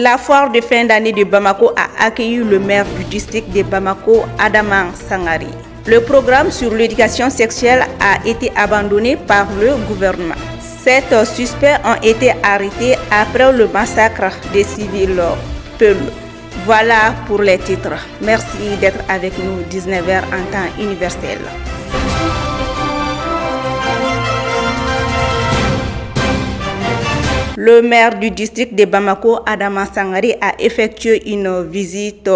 La foire de fin d'année de Bamako a accueilli le maire du district de Bamako, Adama Sangari. Le programme sur l'éducation sexuelle a été abandonné par le gouvernement. 7 suspects ont été arrêtés après le massacre des civils Peul. Voilà pour les titres. Merci d'être avec nous 19h en temps universel. Le maire du district de Bamako, Adama Sangari, a effectué une visite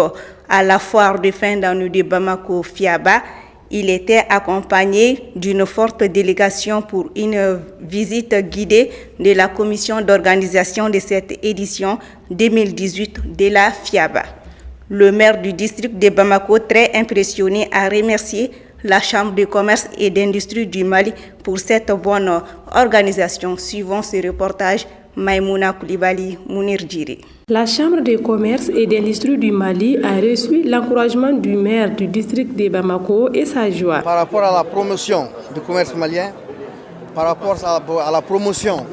à la foire de fin d'année de Bamako Fiaba. Il était accompagné d'une forte délégation pour une visite guidée de la commission d'organisation de cette édition 2018 de la Fiaba. Le maire du district de Bamako, très impressionné, a remercié la Chambre de commerce et d'industrie du Mali pour cette bonne organisation. Suivant ce reportage, Maïmouna Koulibaly, Mounir Djiri. La Chambre de commerce et d'industrie du Mali a reçu l'encouragement du maire du district de Bamako et sa joie. Par rapport à la promotion du commerce malien, par rapport à la promotion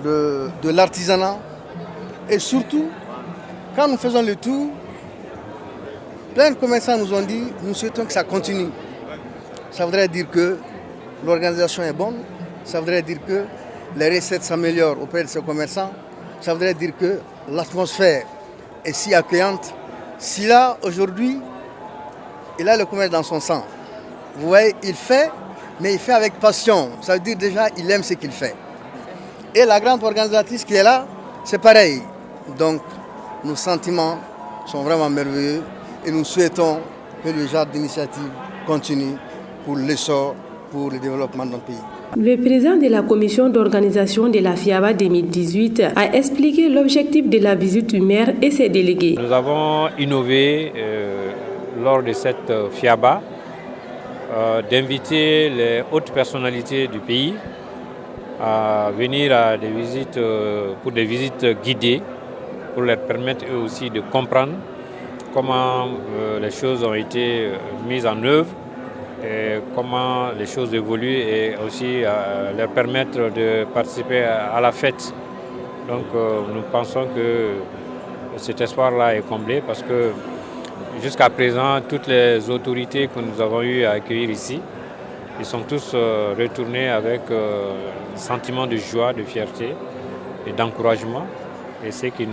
de l'artisanat, et surtout, quand nous faisons le tour, plein de commerçants nous ont dit nous souhaitons que ça continue. Ça voudrait dire que l'organisation est bonne, ça voudrait dire que les recettes s'améliorent auprès de ces commerçants, ça voudrait dire que l'atmosphère est si accueillante. Si là, aujourd'hui, il a le commerce dans son sang, vous voyez, il fait, mais il fait avec passion. Ça veut dire déjà qu'il aime ce qu'il fait. Et la grande organisatrice qui est là, c'est pareil. Donc, nos sentiments sont vraiment merveilleux et nous souhaitons que le genre d'initiative continue pour l'essor, pour le développement de notre pays. Le président de la commission d'organisation de la FIABA 2018 a expliqué l'objectif de la visite du maire et ses délégués. Nous avons innové lors de cette FIABA d'inviter les hautes personnalités du pays à venir à des visites, pour des visites guidées, pour leur permettre eux aussi de comprendre comment les choses ont été mises en œuvre, et comment les choses évoluent et aussi leur permettre de participer à la fête. Donc nous pensons que cet espoir-là est comblé parce que jusqu'à présent, toutes les autorités que nous avons eu à accueillir ici, ils sont tous retournés avec un sentiment de joie, de fierté et d'encouragement, et ce qui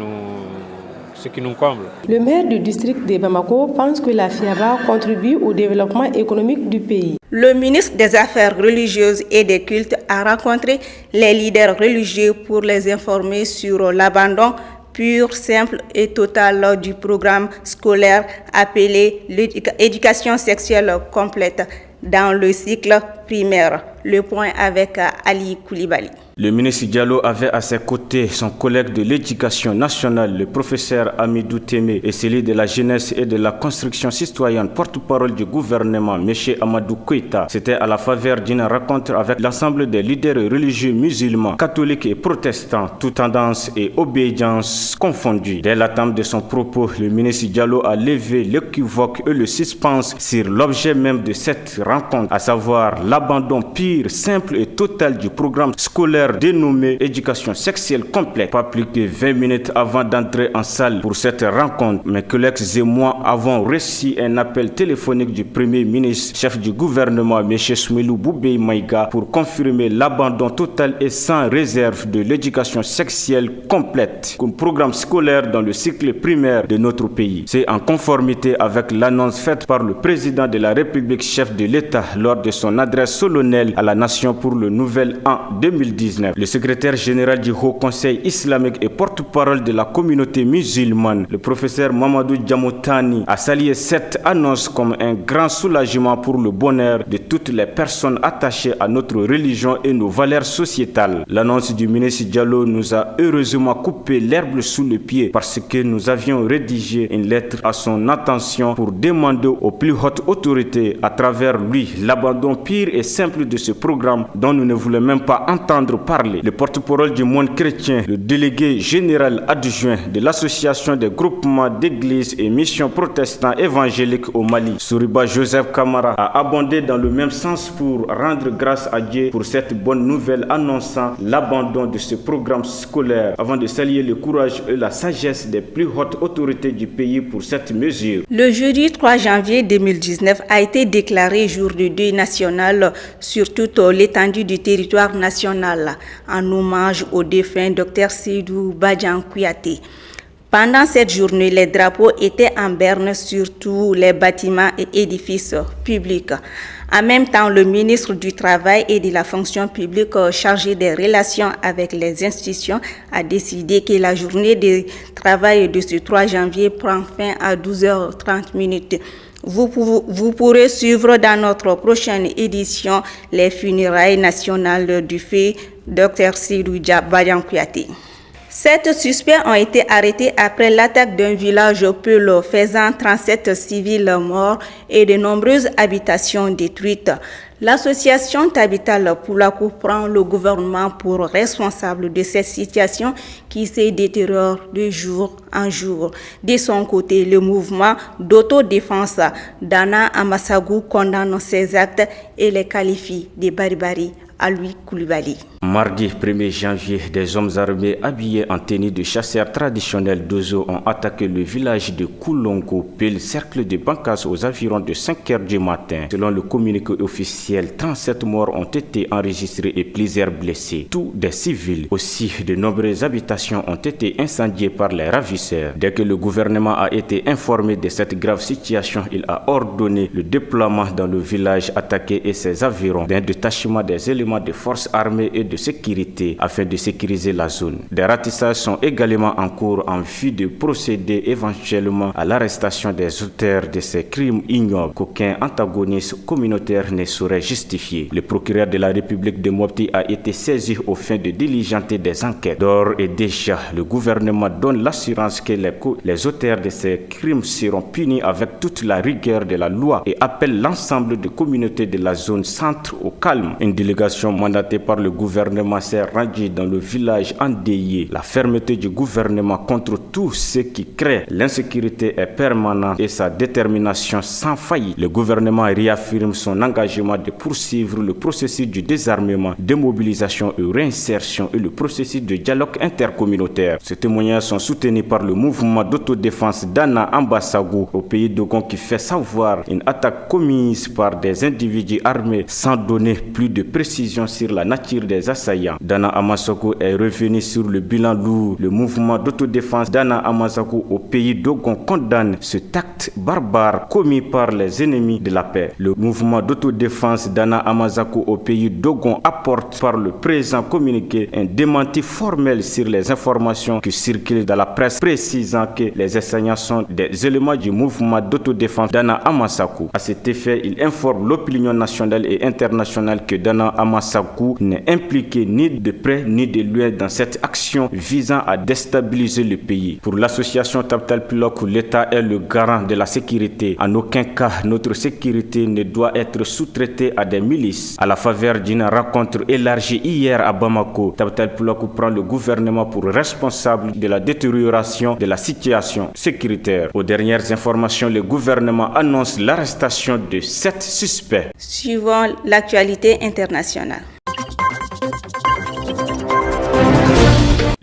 nous comble. Le maire du district de Bamako pense que la FIABA contribue au développement économique du pays. Le ministre des Affaires religieuses et des cultes a rencontré les leaders religieux pour les informer sur l'abandon pur, simple et total du programme scolaire appelé l'éducation sexuelle complète dans le cycle primaire. Le point avec Ali Koulibaly. Le ministre Diallo avait à ses côtés son collègue de l'éducation nationale, le professeur Amidou Témé, et celui de la jeunesse et de la construction citoyenne, porte-parole du gouvernement, M. Amadou Koïta. C'était à la faveur d'une rencontre avec l'ensemble des leaders religieux musulmans, catholiques et protestants, toutes tendances et obédiences confondues. Dès l'attente de son propos, le ministre Diallo a levé l'équivoque et le suspense sur l'objet même de cette rencontre, à savoir l'abandon pur, simple et total du programme scolaire dénommé éducation sexuelle complète. Pas plus que 20 minutes avant d'entrer en salle pour cette rencontre, mes collègues et moi avons reçu un appel téléphonique du premier ministre, chef du gouvernement, M. Soumelou Boubei Maïga, pour confirmer l'abandon total et sans réserve de l'éducation sexuelle complète comme programme scolaire dans le cycle primaire de notre pays. C'est en conformité avec l'annonce faite par le président de la République, chef de l'État, lors de son adresse solennelle à la nation pour le nouvel an 2019. Le secrétaire général du Haut Conseil islamique et porte-parole de la communauté musulmane, le professeur Mamadou Djamoutani, a salué cette annonce comme un grand soulagement pour le bonheur de toutes les personnes attachées à notre religion et nos valeurs sociétales. L'annonce du ministre Diallo nous a heureusement coupé l'herbe sous le pied parce que nous avions rédigé une lettre à son attention pour demander aux plus hautes autorités, à travers lui, l'abandon pur et simple de ce programme dont nous ne voulons même pas entendre parler. Le porte-parole du monde chrétien, le délégué général adjoint de l'association des groupements d'églises et missions protestants évangéliques au Mali, Souriba Joseph Kamara, a abondé dans le même sens pour rendre grâce à Dieu pour cette bonne nouvelle annonçant l'abandon de ce programme scolaire avant de saluer le courage et la sagesse des plus hautes autorités du pays pour cette mesure. Le jeudi 3 janvier 2019 a été déclaré jour de deuil national sur toute l'étendue du territoire national en hommage au défunt Dr Seydou Badian Kouyaté. Pendant cette journée, les drapeaux étaient en berne sur tous les bâtiments et édifices publics. En même temps, le ministre du Travail et de la fonction publique chargé des relations avec les institutions a décidé que la journée de travail de ce 3 janvier prend fin à 12h30. Vous pourrez suivre dans notre prochaine édition les funérailles nationales du feu Dr Seydou Badian Kouyaté. 7 suspects ont été arrêtés après l'attaque d'un village peul faisant 37 civils morts et de nombreuses habitations détruites. L'association Tabital Poulakou prend le gouvernement pour responsable de cette situation qui se détériore de jour en jour. De son côté, le mouvement d'autodéfense Dana Amassagu condamne ces actes et les qualifie de barbarie. À lui, Koulibaly. Mardi 1er janvier, des hommes armés habillés en tenue de chasseurs traditionnels d'Ozo ont attaqué le village de Koulongo, le cercle de Bankas aux environs de 5 h du matin. Selon le communiqué officiel, 37 morts ont été enregistrés et plusieurs blessés, tous des civils. Aussi, de nombreuses habitations ont été incendiées par les ravisseurs. Dès que le gouvernement a été informé de cette grave situation, il a ordonné le déploiement dans le village attaqué et ses environs d'un détachement des éléments de forces armées et de sécurité afin de sécuriser la zone. Des ratissages sont également en cours en vue de procéder éventuellement à l'arrestation des auteurs de ces crimes ignobles qu'aucun antagoniste communautaire ne saurait justifier. Le procureur de la République de Mopti a été saisi au fin de diligenter des enquêtes. D'ores et déjà, le gouvernement donne l'assurance que les auteurs de ces crimes seront punis avec toute la rigueur de la loi et appelle l'ensemble des communautés de la zone centre au calme. Une délégation mandatée par le gouvernement s'est rendue dans le village endeuillé. La fermeté du gouvernement contre tout ce qui crée l'insécurité est permanente et sa détermination sans faillite. Le gouvernement réaffirme son engagement de poursuivre le processus du désarmement, démobilisation et réinsertion et le processus de dialogue intercommunautaire. Ces témoignages sont soutenus par le mouvement d'autodéfense Dana Amassagu au pays d'Ogon qui fait savoir une attaque commise par des individus armés sans donner plus de précision sur la nature des assaillants. Dana Amassagu est revenu sur le bilan lourd. Le mouvement d'autodéfense Dana Amassagu au pays d'Ogon condamne cet acte barbare commis par les ennemis de la paix. Le mouvement d'autodéfense Dana Amassagu au pays d'Ogon apporte par le présent communiqué un démenti formel sur les informations qui circulent dans la presse précisant que les assaillants sont des éléments du mouvement d'autodéfense Dana Amassagu. À cet effet, il informe l'opinion nationale et internationale que Dana Amassagu n'est impliqué ni de près ni de loin dans cette action visant à déstabiliser le pays. Pour l'association Tabital Poulakou, l'État est le garant de la sécurité. En aucun cas, notre sécurité ne doit être sous-traitée à des milices. À la faveur d'une rencontre élargie hier à Bamako, Tabital Poulakou prend le gouvernement pour responsable de la détérioration de la situation sécuritaire. Aux dernières informations, le gouvernement annonce l'arrestation de 7 suspects. Suivant l'actualité internationale.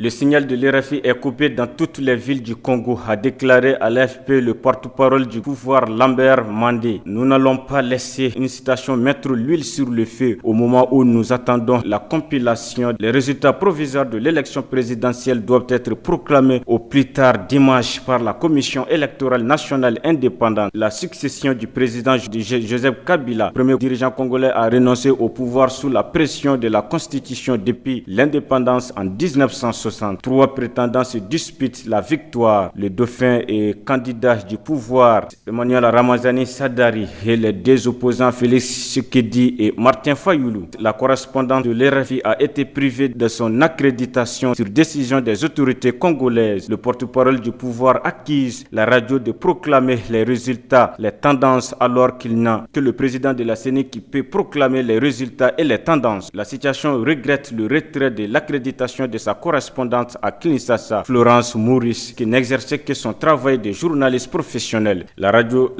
Le signal de l'RFI est coupé dans toutes les villes du Congo, a déclaré à l'AFP le porte-parole du pouvoir Lambert Mandé. Nous n'allons pas laisser une citation mettre l'huile sur le feu au moment où nous attendons la compilation. Les résultats provisoires de l'élection présidentielle doivent être proclamés au plus tard dimanche par la Commission électorale nationale indépendante. La succession du président Joseph Kabila, premier dirigeant congolais, a renoncé au pouvoir sous la pression de la Constitution depuis l'indépendance en 1960. 1960. 3 prétendants se disputent la victoire. Le dauphin et candidat du pouvoir, Emmanuel Ramazani Sadari, et les 2 opposants Félix Tshisekedi et Martin Fayoulou. La correspondante de l'RFI a été privée de son accréditation sur décision des autorités congolaises. Le porte-parole du pouvoir accuse la radio de proclamer les résultats, les tendances, alors qu'il n'a que le président de la CENI qui peut proclamer les résultats et les tendances. La situation regrette le retrait de l'accréditation de sa correspondante à Kinshasa, Florence Maurice, qui n'exerçait que son travail de journaliste professionnel. La radio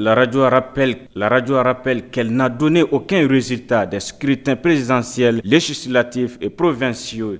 rappelle qu'elle n'a donné aucun résultat des scrutins présidentiels, législatifs et provinciaux.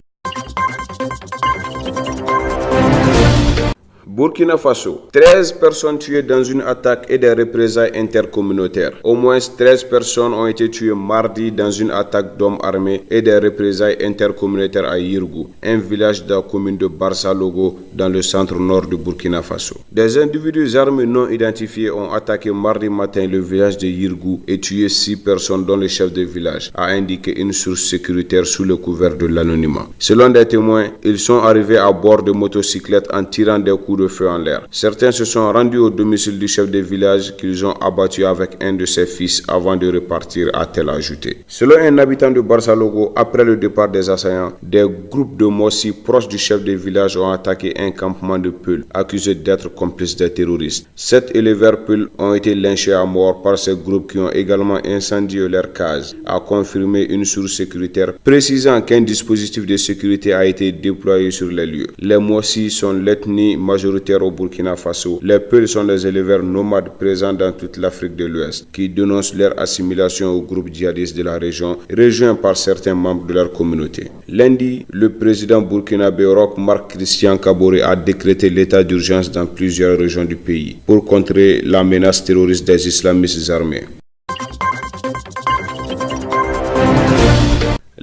Burkina Faso, 13 personnes tuées dans une attaque et des représailles intercommunautaires. Au moins 13 personnes ont été tuées mardi dans une attaque d'hommes armés et des représailles intercommunautaires à Yirgou, un village de la commune de Barça-Logo dans le centre-nord de Burkina Faso. Des individus armés non identifiés ont attaqué mardi matin le village de Yirgou et tué 6 personnes dont le chef de village, a indiqué une source sécuritaire sous le couvert de l'anonymat. Selon des témoins, ils sont arrivés à bord de motocyclettes en tirant des coups de feu en l'air. Certains se sont rendus au domicile du chef de village qu'ils ont abattu avec un de ses fils avant de repartir, a-t-elle ajouté. Selon un habitant de Barça-Logo, après le départ des assaillants, des groupes de Mossi proches du chef de village ont attaqué un campement de Peul, accusé d'être complices des terroristes. 7 éleveurs Peul ont été lynchés à mort par ces groupes qui ont également incendié leur case, a confirmé une source sécuritaire, précisant qu'un dispositif de sécurité a été déployé sur les lieux. Les Mossi sont l'ethnie majoritaire au Burkina Faso. Les Peuls sont des éleveurs nomades présents dans toute l'Afrique de l'Ouest qui dénoncent leur assimilation au groupe djihadiste de la région, rejoint par certains membres de leur communauté. Lundi, le président burkinabé Roch Marc Christian Kaboré a décrété l'état d'urgence dans plusieurs régions du pays pour contrer la menace terroriste des islamistes armés.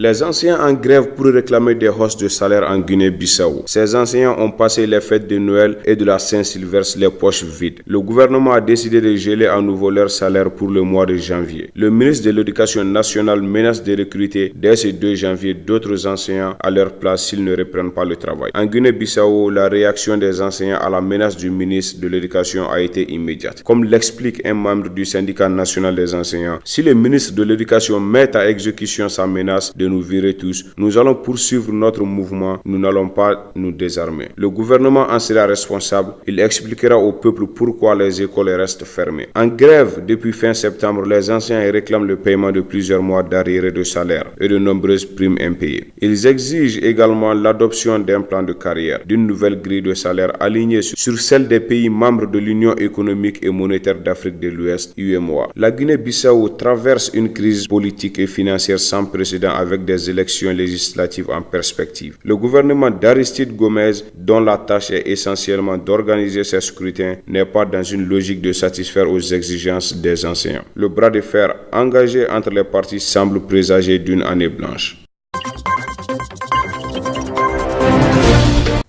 Les enseignants en grève pour réclamer des hausses de salaire en Guinée-Bissau. Ces enseignants ont passé les fêtes de Noël et de la Saint-Sylvestre les poches vides. Le gouvernement a décidé de geler à nouveau leur salaire pour le mois de janvier. Le ministre de l'Éducation nationale menace de recruter dès ce 2 janvier d'autres enseignants à leur place s'ils ne reprennent pas le travail. En Guinée-Bissau, la réaction des enseignants à la menace du ministre de l'Éducation a été immédiate. Comme l'explique un membre du syndicat national des enseignants, si le ministre de l'Éducation met à exécution sa menace de nous virer tous, nous allons poursuivre notre mouvement, nous n'allons pas nous désarmer. Le gouvernement en sera responsable, il expliquera au peuple pourquoi les écoles restent fermées. En grève depuis fin septembre, les enseignants réclament le paiement de plusieurs mois d'arriérés de salaire et de nombreuses primes impayées. Ils exigent également l'adoption d'un plan de carrière, d'une nouvelle grille de salaire alignée sur celle des pays membres de l'Union économique et monétaire d'Afrique de l'Ouest, UEMOA. La Guinée-Bissau traverse une crise politique et financière sans précédent avec des élections législatives en perspective. Le gouvernement d'Aristide Gomez, dont la tâche est essentiellement d'organiser ces scrutins, n'est pas dans une logique de satisfaire aux exigences des enseignants. Le bras de fer engagé entre les parties semble présager d'une année blanche.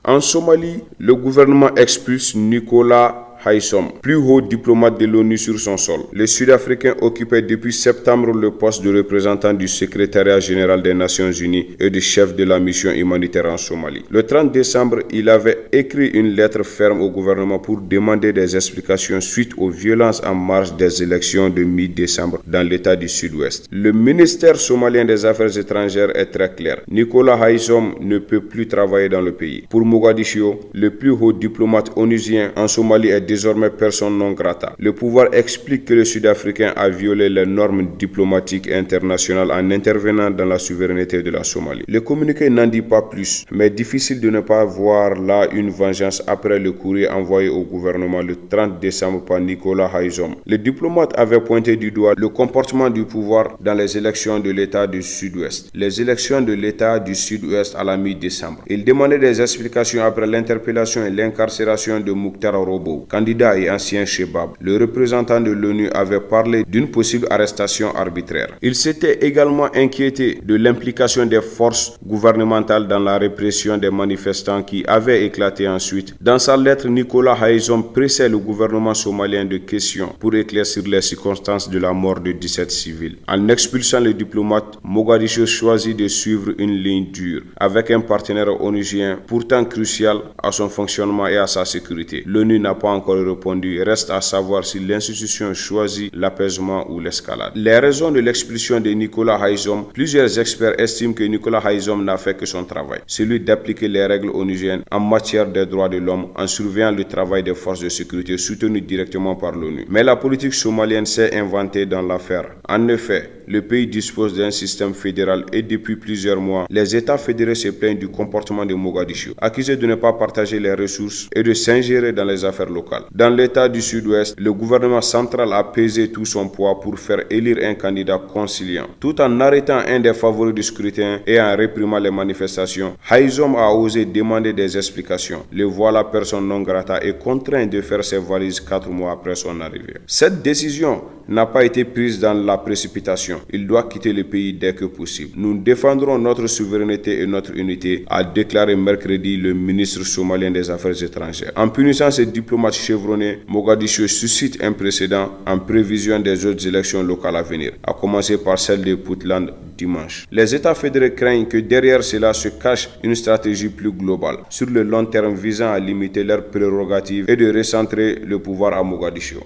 En Somalie, le gouvernement expulse Nicolas Haysom, plus haut diplomate de l'ONU sur son sol. Le Sud-Africain occupait depuis septembre le poste de représentant du secrétariat général des Nations Unies et de chef de la mission humanitaire en Somalie. Le 30 décembre, il avait écrit une lettre ferme au gouvernement pour demander des explications suite aux violences en marge des élections de mi-décembre dans l'État du Sud-Ouest. Le ministère somalien des Affaires étrangères est très clair. Nicolas Haysom ne peut plus travailler dans le pays. Pour Mogadiscio, le plus haut diplomate onusien en Somalie est désormais personne non grata. Le pouvoir explique que le Sud-Africain a violé les normes diplomatiques internationales en intervenant dans la souveraineté de la Somalie. Le communiqué n'en dit pas plus, mais difficile de ne pas voir là une vengeance après le courrier envoyé au gouvernement le 30 décembre par Nicolas Haysom. Le diplomate avait pointé du doigt le comportement du pouvoir dans les élections de l'État du Sud-Ouest. Les élections de l'État du Sud-Ouest à la mi-décembre. Il demandait des explications après l'interpellation et l'incarcération de Mokhtar Robo, candidat et ancien Chebab, le représentant de l'ONU avait parlé d'une possible arrestation arbitraire. Il s'était également inquiété de l'implication des forces gouvernementales dans la répression des manifestants qui avaient éclaté ensuite. Dans sa lettre, Nicolas Haysom pressait le gouvernement somalien de questions pour éclaircir les circonstances de la mort de 17 civils. En expulsant les diplomates, Mogadiscio choisit de suivre une ligne dure avec un partenaire onusien pourtant crucial à son fonctionnement et à sa sécurité. L'ONU n'a pas encore répondu. Reste à savoir si l'institution choisit l'apaisement ou l'escalade. Les raisons de l'expulsion de Nicolas Haysom, plusieurs experts estiment que Nicolas Haysom n'a fait que son travail, celui d'appliquer les règles onusiennes en matière des droits de l'homme en surveillant le travail des forces de sécurité soutenues directement par l'ONU. Mais la politique somalienne s'est inventée dans l'affaire. En effet, le pays dispose d'un système fédéral et depuis plusieurs mois, les États fédérés se plaignent du comportement de Mogadiscio, accusé de ne pas partager les ressources et de s'ingérer dans les affaires locales. Dans l'État du Sud-Ouest, le gouvernement central a pesé tout son poids pour faire élire un candidat conciliant. Tout en arrêtant un des favoris du scrutin et en réprimant les manifestations, Haysom a osé demander des explications. Le voilà personne non grata et contraint de faire ses valises 4 mois après son arrivée. Cette décision n'a pas été prise dans la précipitation. Il doit quitter le pays dès que possible. Nous défendrons notre souveraineté et notre unité, a déclaré mercredi le ministre somalien des Affaires étrangères. En punissant ces diplomates chevronnés, Mogadiscio suscite un précédent en prévision des autres élections locales à venir, à commencer par celle de Puntland dimanche. Les États fédérés craignent que derrière cela se cache une stratégie plus globale, sur le long terme visant à limiter leurs prérogatives et de recentrer le pouvoir à Mogadiscio.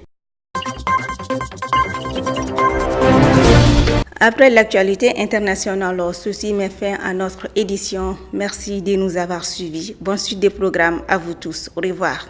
Après l'actualité internationale, ceci met fin à notre édition. Merci de nous avoir suivis. Bonne suite des programmes à vous tous. Au revoir.